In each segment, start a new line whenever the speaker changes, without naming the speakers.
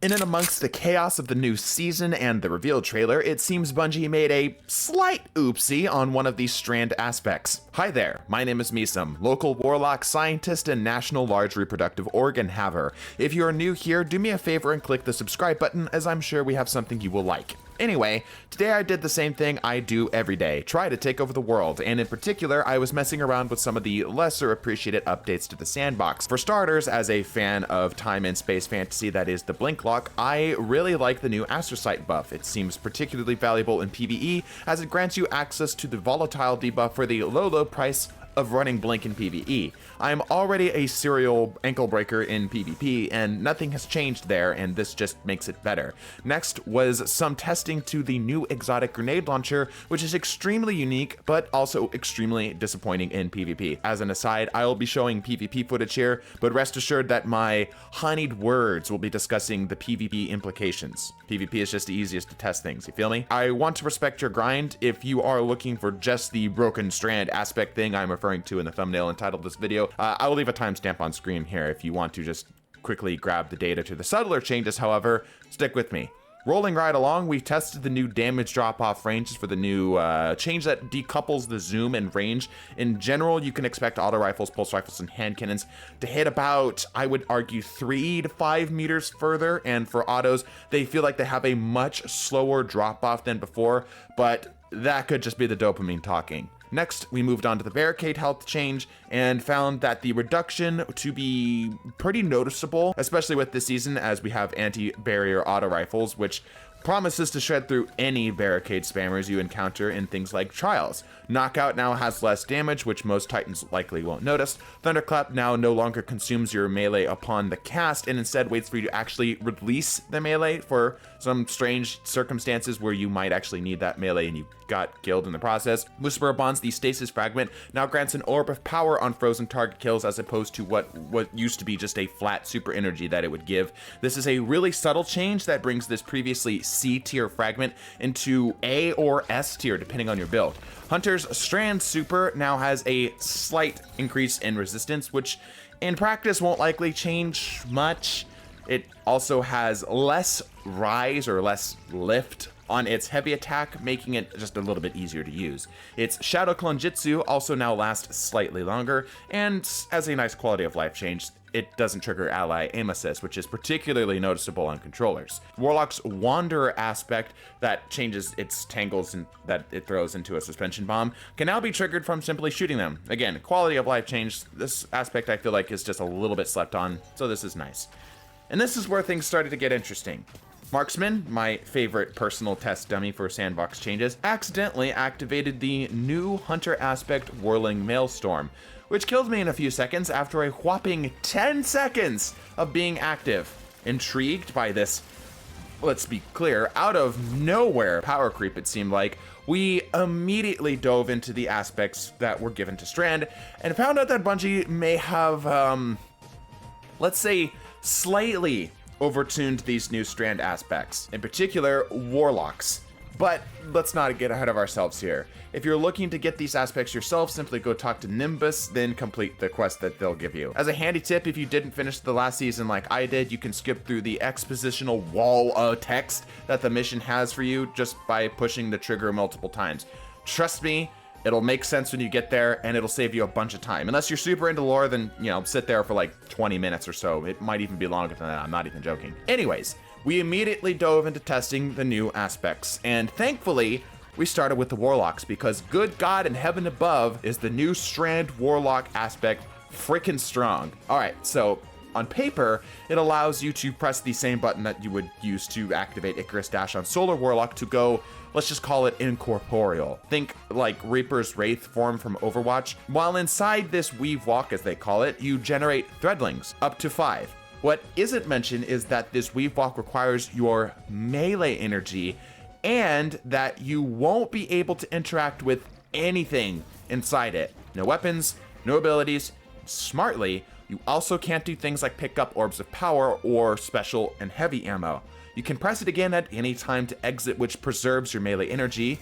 In and amongst the chaos of the new season and the reveal trailer, it seems Bungie made a slight oopsie on one of these Strand aspects. Hi there, my name is Misum, local warlock scientist and national large reproductive organ haver. If you are new here, do me a favor and click the subscribe button, as I'm sure we have something you will like. Anyway, today I did the same thing I do every day, try to take over the world, and in particular, I was messing around with some of the lesser appreciated updates to the sandbox. For starters, as a fan of time and space fantasy that is the blink lock, I really like the new astrocyte buff. It seems particularly valuable in PvE, as it grants you access to the volatile debuff for the low price of running blink in PvE. I'm already a serial ankle breaker in PvP, and nothing has changed there, and this just makes it better. Next was some testing to the new exotic grenade launcher, which is extremely unique, but also extremely disappointing in PvP. As an aside, I will be showing PvP footage here, but rest assured that my honeyed words will be discussing the PvP implications. PvP is just the easiest to test things, you feel me? I want to respect your grind. If you are looking for just the broken Strand aspect thing I'm referring to in the thumbnail entitled this video, I will leave a timestamp on screen here if you want to just quickly grab the data to the subtler changes. However, stick with me. Rolling right along, we've tested the new damage drop-off ranges for the new change that decouples the zoom and range. In general, you can expect auto rifles, pulse rifles, and hand cannons to hit about, I would argue, 3 to 5 meters further, and for autos, they feel like they have a much slower drop-off than before, but that could just be the dopamine talking. Next, we moved on to the barricade health change and found that the reduction to be pretty noticeable, especially with this season as we have anti-barrier auto rifles, which promises to shred through any barricade spammers you encounter in things like trials. Knockout now has less damage, which most titans likely won't notice. Thunderclap now no longer consumes your melee upon the cast and instead waits for you to actually release the melee for some strange circumstances where you might actually need that melee and you got killed in the process. Whisperer Bonds, the stasis fragment, now grants an orb of power on frozen target kills as opposed to what used to be just a flat super energy that it would give. This is a really subtle change that brings this previously C tier fragment into A or S tier depending on your build. Hunter's Strand Super now has a slight increase in resistance, which in practice won't likely change much. It also has less rise or less lift on its heavy attack, making it just a little bit easier to use. Its Shadow Clone Jitsu also now lasts slightly longer, and as a nice quality of life change, it doesn't trigger ally aim assist, which is particularly noticeable on controllers. Warlock's Wanderer aspect that changes its tangles and that it throws into a suspension bomb can now be triggered from simply shooting them. Again, quality of life change. This aspect I feel like is just a little bit slept on, so this is nice. And this is where things started to get interesting. Marksman, my favorite personal test dummy for sandbox changes, accidentally activated the new Hunter aspect Whirling Maelstrom, which killed me in a few seconds after a whopping 10 seconds of being active. Intrigued by this, let's be clear, out of nowhere power creep it seemed like, we immediately dove into the aspects that were given to Strand and found out that Bungie may have, let's say, slightly overtuned these new Strand aspects, in particular warlocks. But let's not get ahead of ourselves here. If you're looking to get these aspects yourself, simply go talk to Nimbus, then complete the quest that they'll give you. As a handy tip, if you didn't finish the last season like I did, you can skip through the expositional wall of text that the mission has for you just by pushing the trigger multiple times. Trust me, it'll make sense when you get there, and it'll save you a bunch of time. Unless you're super into lore, then, sit there for like 20 minutes or so. It might even be longer than that, I'm not even joking. Anyways, we immediately dove into testing the new aspects, and thankfully, we started with the Warlocks, because good God in heaven above is the new Strand Warlock aspect freaking strong. Alright, so on paper, it allows you to press the same button that you would use to activate Icarus Dash on Solar Warlock to go, let's just call it incorporeal. Think like Reaper's Wraith form from Overwatch. While inside this Weave Walk, as they call it, you generate Threadlings, up to 5. What isn't mentioned is that this Weave Walk requires your melee energy and that you won't be able to interact with anything inside it. No weapons, no abilities. Smartly, you also can't do things like pick up orbs of power or special and heavy ammo. You can press it again at any time to exit, which preserves your melee energy,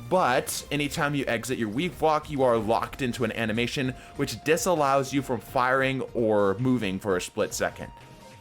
but anytime you exit your Weave Walk, you are locked into an animation which disallows you from firing or moving for a split second.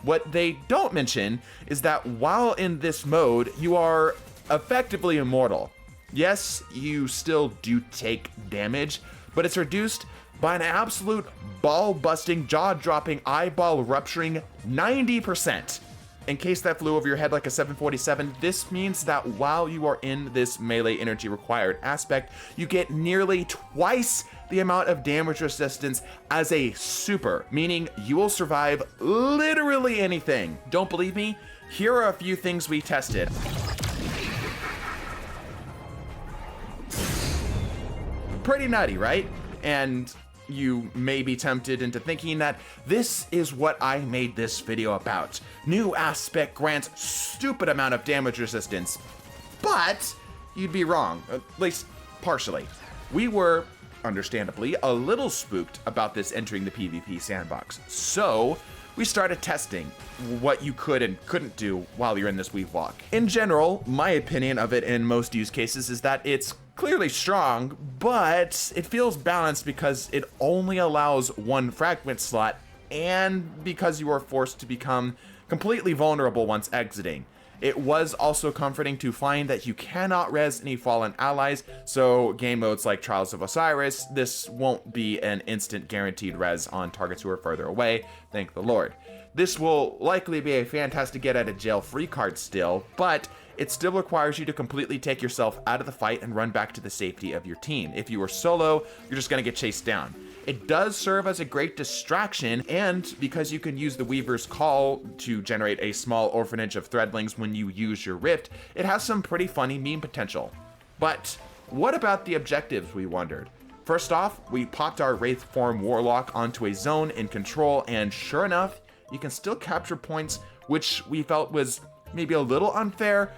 What they don't mention is that while in this mode, you are effectively immortal. Yes, you still do take damage, but it's reduced by an absolute ball-busting, jaw-dropping, eyeball-rupturing 90%. In case that flew over your head like a 747, this means that while you are in this melee energy required aspect, you get nearly twice the amount of damage resistance as a super, meaning you will survive literally anything. Don't believe me? Here are a few things we tested. Pretty nutty, right? And you may be tempted into thinking that this is what I made this video about. New aspect grants stupid amount of damage resistance. But you'd be wrong, at least partially. We were, understandably, a little spooked about this entering the PvP sandbox. So we started testing what you could and couldn't do while you're in this weave walk. In general, my opinion of it in most use cases is that it's clearly strong, but it feels balanced because it only allows one fragment slot and because you are forced to become completely vulnerable once exiting. It was also comforting to find that you cannot res any fallen allies, so game modes like Trials of Osiris, this won't be an instant guaranteed res on targets who are further away, thank the Lord. This will likely be a fantastic get out of jail free card still, but it still requires you to completely take yourself out of the fight and run back to the safety of your team. If you are solo, you're just gonna get chased down. It does serve as a great distraction, and because you can use the Weaver's Call to generate a small orphanage of threadlings when you use your Rift, it has some pretty funny meme potential. But what about the objectives, we wondered? First off, we popped our Wraith form Warlock onto a zone in control, and sure enough, you can still capture points, which we felt was maybe a little unfair,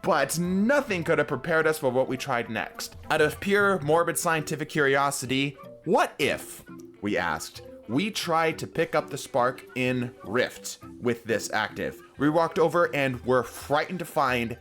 but nothing could have prepared us for what we tried next. Out of pure morbid scientific curiosity, what if, we asked, we tried to pick up the spark in Rift with this active? We walked over and were frightened to find,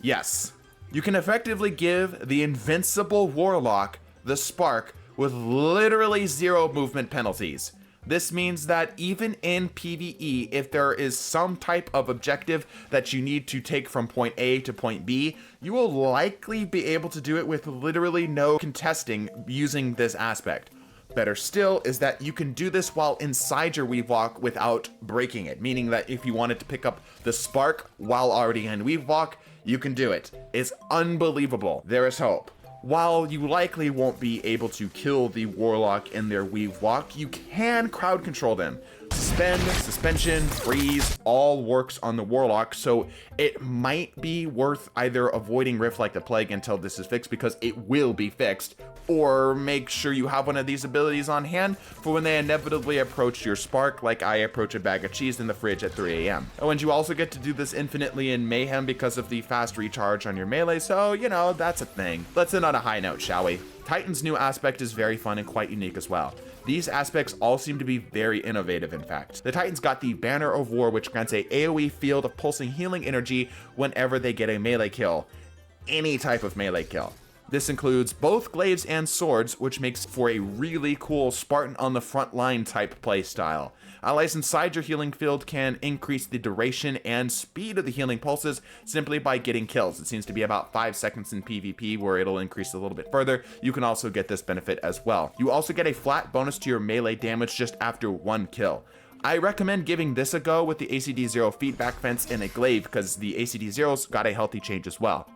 yes, you can effectively give the invincible Warlock the spark with literally 0 movement penalties. This means that even in PvE, if there is some type of objective that you need to take from point A to point B, you will likely be able to do it with literally no contesting using this aspect. Better still is that you can do this while inside your weave walk without breaking it, meaning that if you wanted to pick up the spark while already in weave walk, you can do it. It's unbelievable. There is hope. While you likely won't be able to kill the Warlock in their weave walk, you can crowd control them. Suspend, suspension, freeze, all works on the Warlock, so it might be worth either avoiding Rift like the plague until this is fixed, because it will be fixed, or make sure you have one of these abilities on hand for when they inevitably approach your spark, like I approach a bag of cheese in the fridge at 3 a.m. Oh, and you also get to do this infinitely in Mayhem because of the fast recharge on your melee, so, you know, that's a thing. Let's end on a high note, shall we? Titan's new aspect is very fun and quite unique as well. These aspects all seem to be very innovative, in fact. The Titans got the Banner of War, which grants a AoE field of pulsing healing energy whenever they get a melee kill. Any type of melee kill. This includes both glaives and swords, which makes for a really cool Spartan on the front line type playstyle. Allies inside your healing field can increase the duration and speed of the healing pulses simply by getting kills. It seems to be about 5 seconds in PvP, where it'll increase a little bit further. You can also get this benefit as well. You also get a flat bonus to your melee damage just after 1 kill. I recommend giving this a go with the ACD0 feedback fence and a glaive, because the ACD0's got a healthy change as well.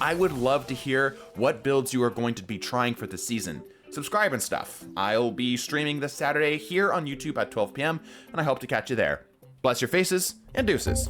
I would love to hear what builds you are going to be trying for the season. Subscribe and stuff. I'll be streaming this Saturday here on YouTube at 12 p.m, and I hope to catch you there. Bless your faces, and deuces.